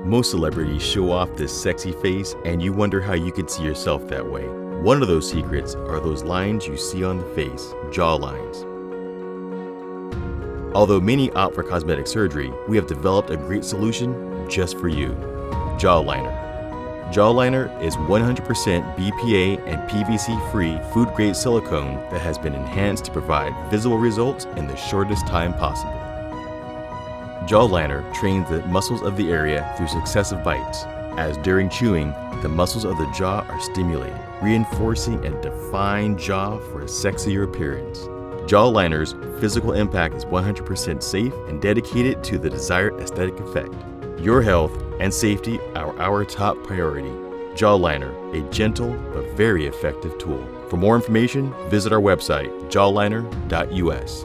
Most celebrities show off this sexy face, and you wonder how you could see yourself that way. One of those secrets are those lines you see on the face, jaw lines. Although many opt for cosmetic surgery, we have developed a great solution just for you: Jawliner. Jawliner is 100% BPA and PVC-free food-grade silicone that has been enhanced to provide visible results in the shortest time possible. Jawliner trains the muscles of the area through successive bites, as during chewing, the muscles of the jaw are stimulated, reinforcing a defined jaw for a sexier appearance. Jawliner's physical impact is 100% safe and dedicated to the desired aesthetic effect. Your health and safety are our top priority. Jawliner, a gentle but very effective tool. For more information, visit our website, jawliner.us.